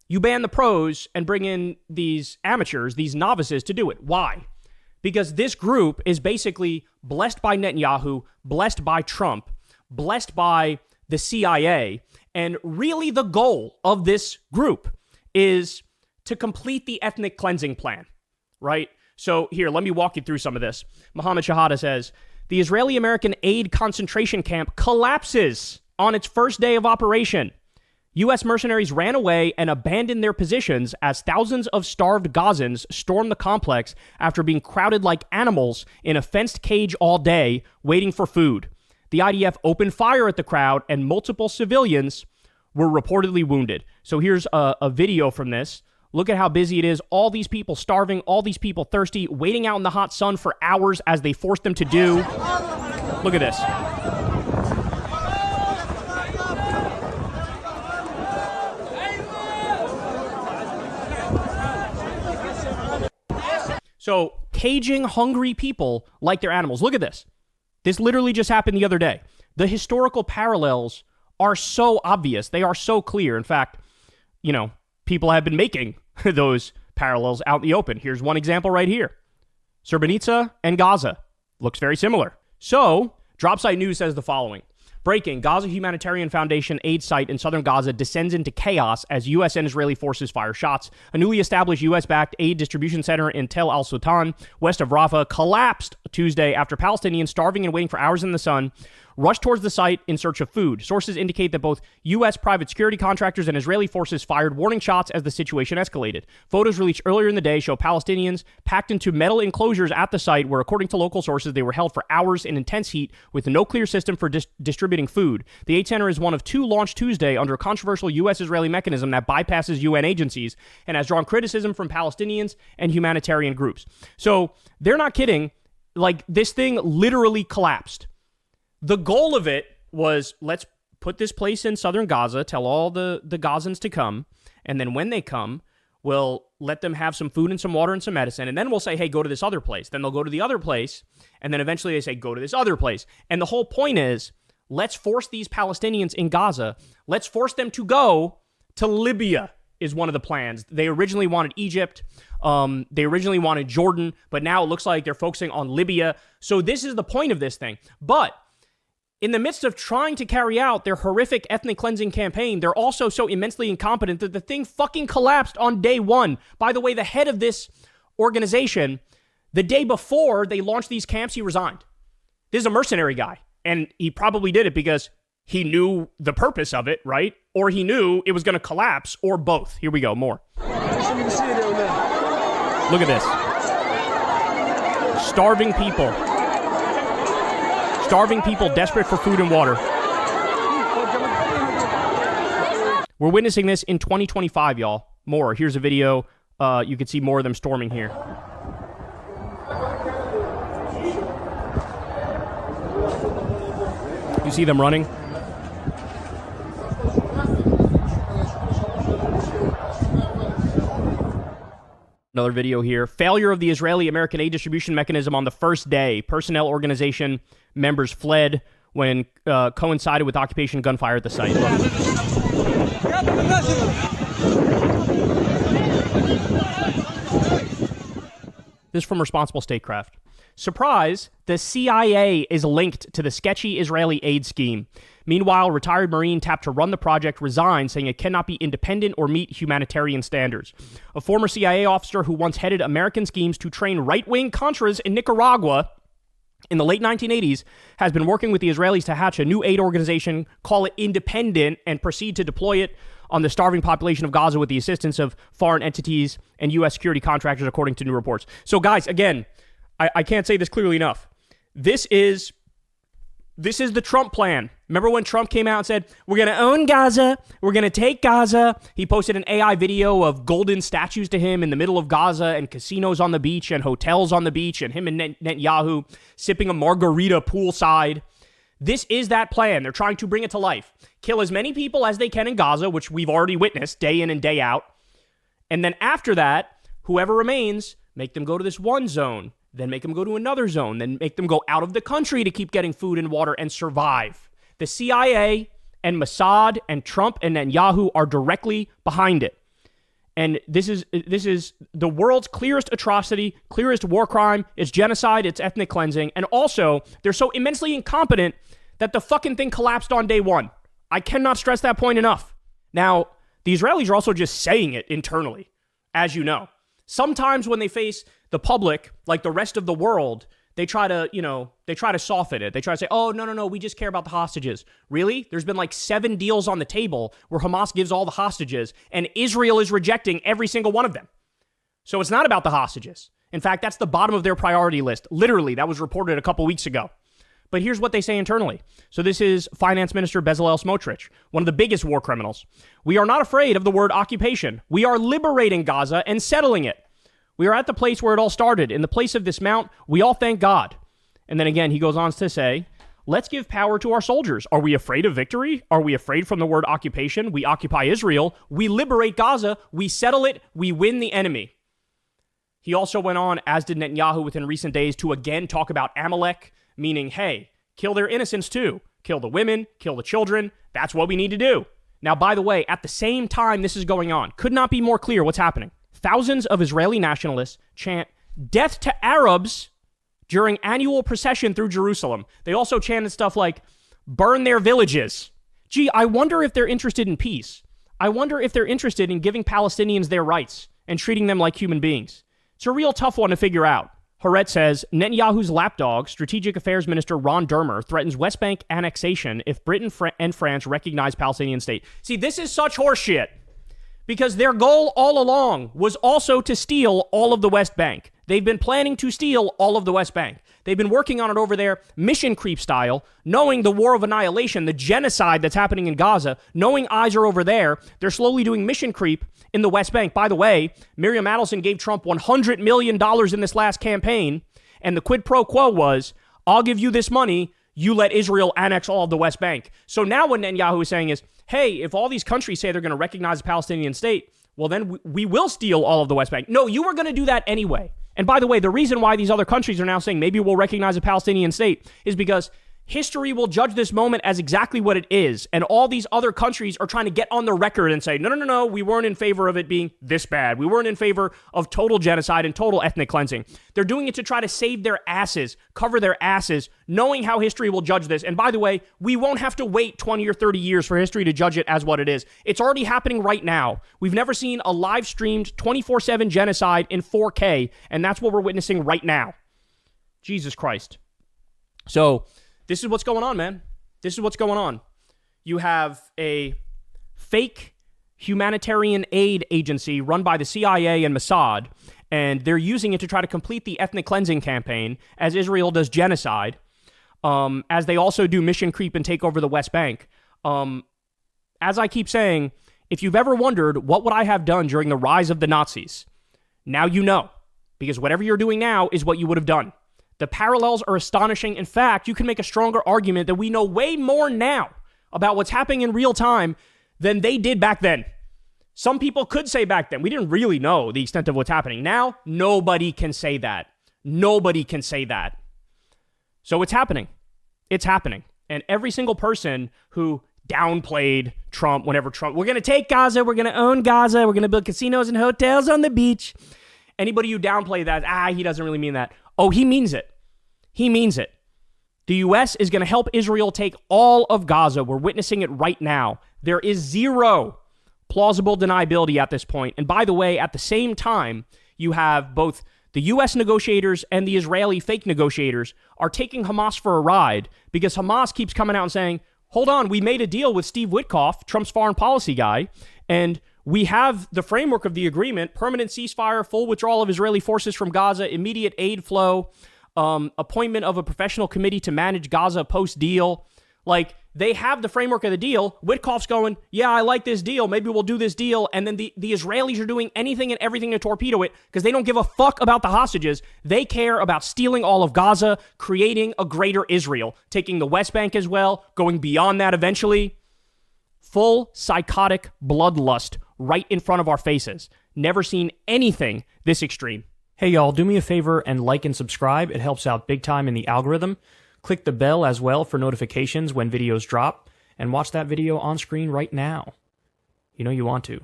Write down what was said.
You ban the pros and bring in these amateurs, these novices to do it. Why? Because this group is basically blessed by Netanyahu, blessed by Trump, blessed by the CIA, and really the goal of this group is to complete the ethnic cleansing plan, right? So here, let me walk you through some of this. Mohammed Shahada says, the Israeli-American aid concentration camp collapses on its first day of operation. U.S. mercenaries ran away and abandoned their positions as thousands of starved Gazans stormed the complex after being crowded like animals in a fenced cage all day, waiting for food. The IDF opened fire at the crowd, and multiple civilians were reportedly wounded. So here's a video from this. Look at how busy it is. All these people starving, all these people thirsty, waiting out in the hot sun for hours as they forced them to do. Look at this. So, caging hungry people like they're animals. Look at this. This literally just happened the other day. The historical parallels are so obvious. They are so clear. In fact, people have been making those parallels out in the open. Here's one example right here. Srebrenica and Gaza. Looks very similar. So, Dropsite News says the following. Breaking, Gaza Humanitarian Foundation aid site in southern Gaza descends into chaos as U.S. and Israeli forces fire shots. A newly established U.S.-backed aid distribution center in Tel al-Sultan, west of Rafah, collapsed Tuesday after Palestinians starving and waiting for hours in the sun rushed towards the site in search of food. Sources indicate that both U.S. private security contractors and Israeli forces fired warning shots as the situation escalated. Photos released earlier in the day show Palestinians packed into metal enclosures at the site where, according to local sources, they were held for hours in intense heat with no clear system for distributing food. The aid center is one of two launched Tuesday under a controversial U.S.-Israeli mechanism that bypasses UN agencies and has drawn criticism from Palestinians and humanitarian groups. So they're not kidding. Like, this thing literally collapsed. The goal of it was, let's put this place in southern Gaza, tell all the Gazans to come, and then when they come, we'll let them have some food and some water and some medicine, and then we'll say, hey, go to this other place. Then they'll go to the other place, and then eventually they say, go to this other place. And the whole point is, let's force these Palestinians in Gaza, let's force them to go to Libya, is one of the plans. They originally wanted Egypt, they originally wanted Jordan, but now it looks like they're focusing on Libya. So this is the point of this thing. But in the midst of trying to carry out their horrific ethnic cleansing campaign, they're also so immensely incompetent that the thing fucking collapsed on day one. By the way, the head of this organization, the day before they launched these camps, he resigned. This is a mercenary guy, and he probably did it because he knew the purpose of it, right? Or he knew it was going to collapse, or both. Here we go, more. Look at this. Starving people. Starving people desperate for food and water. We're witnessing this in 2025, y'all. More. Here's a video. You can see more of them storming here. You see them running? Another video here. Failure of the Israeli-American aid distribution mechanism on the first day. Personnel organization members fled when coincided with occupation gunfire at the site. Look. This is from Responsible Statecraft. Surprise, the CIA is linked to the sketchy Israeli aid scheme. Meanwhile, retired Marine tapped to run the project resigned, saying it cannot be independent or meet humanitarian standards. A former CIA officer who once headed American schemes to train right-wing Contras in Nicaragua in the late 1980s has been working with the Israelis to hatch a new aid organization, call it Independent, and proceed to deploy it on the starving population of Gaza with the assistance of foreign entities and U.S. security contractors, according to new reports. So, guys, again, I can't say this clearly enough. This is the Trump plan. Remember when Trump came out and said, we're going to own Gaza, we're going to take Gaza. He posted an AI video of golden statues to him in the middle of Gaza and casinos on the beach and hotels on the beach and him and Netanyahu sipping a margarita poolside. This is that plan. They're trying to bring it to life. Kill as many people as they can in Gaza, which we've already witnessed day in and day out. And then after that, whoever remains, make them go to this one zone. Then make them go to another zone, then make them go out of the country to keep getting food and water and survive. The CIA and Mossad and Trump and Netanyahu are directly behind it. And this is the world's clearest atrocity, clearest war crime. It's genocide, it's ethnic cleansing. And also, they're so immensely incompetent that the fucking thing collapsed on day one. I cannot stress that point enough. Now, the Israelis are also just saying it internally, as you know. Sometimes when they face the public, like the rest of the world, they try to soften it. They try to say, oh, no, we just care about the hostages. Really? There's been like 7 deals on the table where Hamas gives all the hostages, and Israel is rejecting every single one of them. So it's not about the hostages. In fact, that's the bottom of their priority list. Literally, that was reported a couple weeks ago. But here's what they say internally. So this is Finance Minister Bezalel Smotrich, one of the biggest war criminals. We are not afraid of the word occupation. We are liberating Gaza and settling it. We are at the place where it all started. In the place of this mount, we all thank God. And then again, he goes on to say, let's give power to our soldiers. Are we afraid of victory? Are we afraid from the word occupation? We occupy Israel. We liberate Gaza. We settle it. We win the enemy. He also went on, as did Netanyahu within recent days, to again talk about Amalek, meaning, hey, kill their innocents too. Kill the women, kill the children. That's what we need to do. Now, by the way, at the same time this is going on, could not be more clear what's happening. Thousands of Israeli nationalists chant death to Arabs during annual procession through Jerusalem. They also chanted stuff like burn their villages. Gee, I wonder if they're interested in peace. I wonder if they're interested in giving Palestinians their rights and treating them like human beings. It's a real tough one to figure out. Haaretz says, Netanyahu's lapdog, Strategic Affairs Minister Ron Dermer, threatens West Bank annexation if Britain and France recognize Palestinian state. See, this is such horseshit. Because their goal all along was also to steal all of the West Bank. They've been planning to steal all of the West Bank. They've been working on it over there, mission creep style, knowing the war of annihilation, the genocide that's happening in Gaza, knowing eyes are over there. They're slowly doing mission creep in the West Bank. By the way, Miriam Adelson gave Trump $100 million in this last campaign, and the quid pro quo was, I'll give you this money, you let Israel annex all of the West Bank. So now what Netanyahu is saying is, hey, if all these countries say they're going to recognize a Palestinian state, well, then we will steal all of the West Bank. No, you were going to do that anyway. And by the way, the reason why these other countries are now saying maybe we'll recognize a Palestinian state is because history will judge this moment as exactly what it is. And all these other countries are trying to get on the record and say, no, we weren't in favor of it being this bad. We weren't in favor of total genocide and total ethnic cleansing. They're doing it to try to save their asses, cover their asses, knowing how history will judge this. And by the way, we won't have to wait 20 or 30 years for history to judge it as what it is. It's already happening right now. We've never seen a live streamed 24/7 genocide in 4K, and that's what we're witnessing right now. Jesus Christ. So this is what's going on, man. This is what's going on. You have a fake humanitarian aid agency run by the CIA and Mossad, and they're using it to try to complete the ethnic cleansing campaign as Israel does genocide, as they also do mission creep and take over the West Bank. As I keep saying, if you've ever wondered what would I have done during the rise of the Nazis, now you know, because whatever you're doing now is what you would have done. The parallels are astonishing. In fact, you can make a stronger argument that we know way more now about what's happening in real time than they did back then. Some people could say back then, we didn't really know the extent of what's happening. Now, nobody can say that. Nobody can say that. So it's happening. It's happening. And every single person who downplayed Trump, we're going to take Gaza, we're going to own Gaza, we're going to build casinos and hotels on the beach. Anybody who downplay that, he doesn't really mean that. Oh, he means it. He means it. The U.S. is going to help Israel take all of Gaza. We're witnessing it right now. There is zero plausible deniability at this point. And by the way, at the same time, you have both the U.S. negotiators and the Israeli fake negotiators are taking Hamas for a ride because Hamas keeps coming out and saying, hold on, we made a deal with Steve Witkoff, Trump's foreign policy guy, and we have the framework of the agreement, permanent ceasefire, full withdrawal of Israeli forces from Gaza, immediate aid flow, appointment of a professional committee to manage Gaza post-deal. Like, they have the framework of the deal. Witkoff's going, yeah, I like this deal. Maybe we'll do this deal. And then the Israelis are doing anything and everything to torpedo it because they don't give a fuck about the hostages. They care about stealing all of Gaza, creating a greater Israel, taking the West Bank as well, going beyond that eventually. Full psychotic bloodlust right in front of our faces. Never seen anything this extreme. Hey y'all, do me a favor and like and subscribe. It helps out big time in the algorithm. Click the bell as well for notifications when videos drop, and watch that video on screen right now. You know you want to.